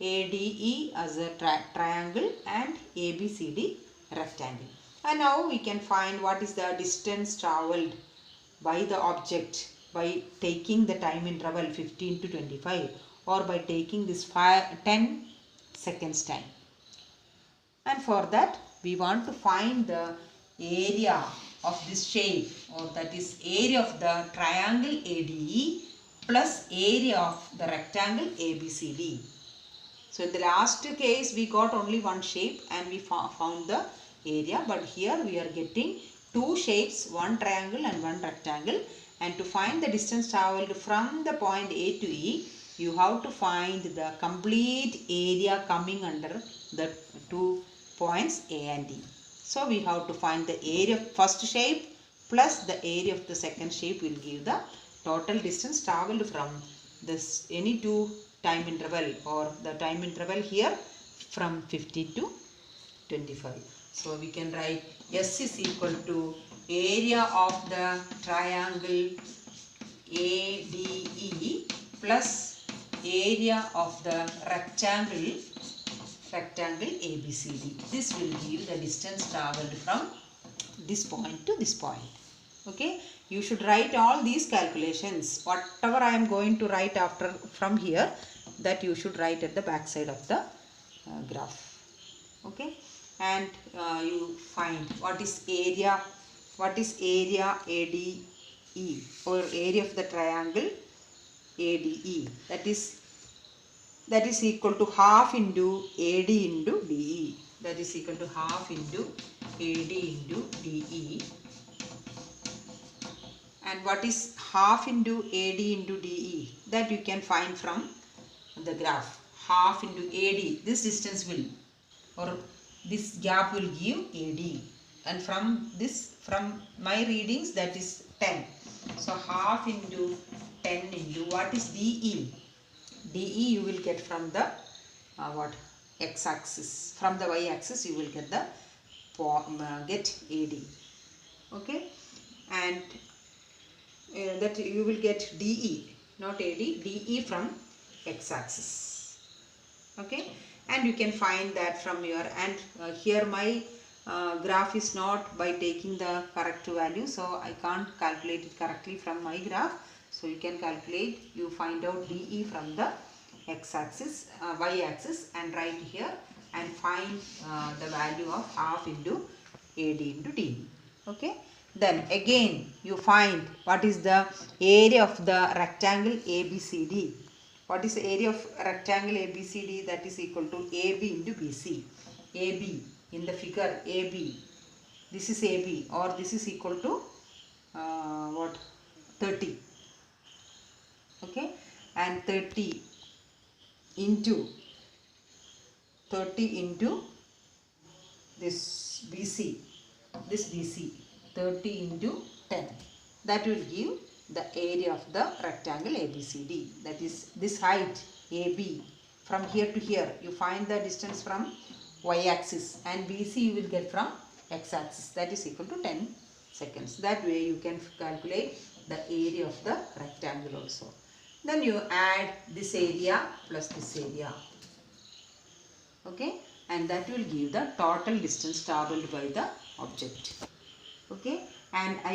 ADE as a triangle and ABCD rectangle. And now we can find what is the distance traveled by the object by taking the time interval 15 to 25 or by taking this 10 seconds time. And for that we want to find the area of this shape, or that is area of the triangle ADE plus area of the rectangle ABCD. So in the last case we got only one shape and we found the area, but here we are getting two shapes, one triangle and one rectangle, and to find the distance travelled from the point A to E, you have to find the complete area coming under the 2 points A and D. So we have to find the area of first shape plus the area of the second shape will give the total distance travelled from this any two time interval, or the time interval here from 50 to 25. So we can write S is equal to area of the triangle ADE plus area of the rectangle ABCD. This will give the distance travelled from this point to this point. Okay, you should write all these calculations. Whatever I am going to write after from here, that you should write at the back side of the graph. Okay, and you find what is area ADE, or area of the triangle ADE, that is equal to half into AD into DE, that is equal to half into AD into DE. And what is half into AD into DE, that you can find from the graph. Half into AD, this distance will, or this gap will give AD, and from my readings that is 10. So half into 10 into what is DE? DE you will get from the x-axis. From the y-axis you will get the AD. Okay, and that you will get DE, not AD, DE from x-axis. Okay, and you can find that from your, and here my graph is not by taking the correct value, so I can't calculate it correctly from my graph. So you can calculate, you find out DE from the x-axis, y-axis, and write here and find the value of half into AD into DE. Okay, then again you find what is the area of the rectangle ABCD. What is the area of rectangle ABCD? That is equal to AB into BC. AB in the figure AB, this is AB, or this is equal to 30. Okay, and 30 into this BC, 30 into 10, that will give the area of the rectangle ABCD. That is this height AB from here to here, you find the distance from y-axis, and BC you will get from x-axis, that is equal to 10 seconds. That way you can calculate the area of the rectangle also. Then you add this area plus this area. Okay, and that will give the total distance travelled by the object. Okay, and I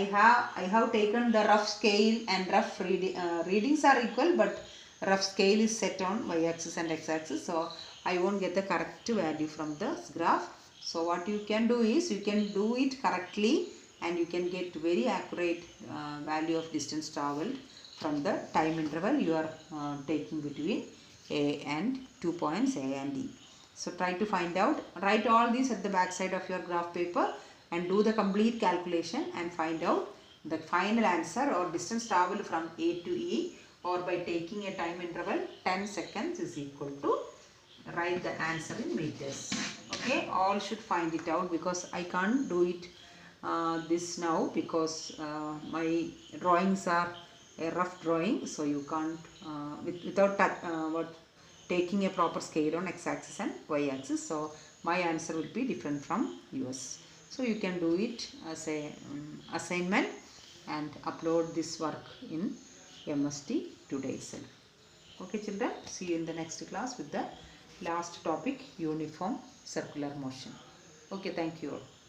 have taken the rough scale, and rough readings are equal, but rough scale is set on y-axis and x-axis, so I won't get the correct value from the graph. So what you can do is, you can do it correctly and you can get very accurate value of distance travelled from the time interval you are taking between A and 2 points A and D. So try to find out, write all these at the back side of your graph paper and do the complete calculation and find out the final answer, or distance travelled from A to E, or by taking a time interval 10 seconds is equal to, write the answer in meters. Okay, all should find it out, because I can't do it this now, because my drawings are a rough drawing, so you can't without taking a proper scale on x-axis and y-axis. So my answer will be different from yours. So you can do it as a assignment and upload this work in MST today itself. Okay children, see you in the next class with the last topic, uniform circular motion. Okay, thank you all.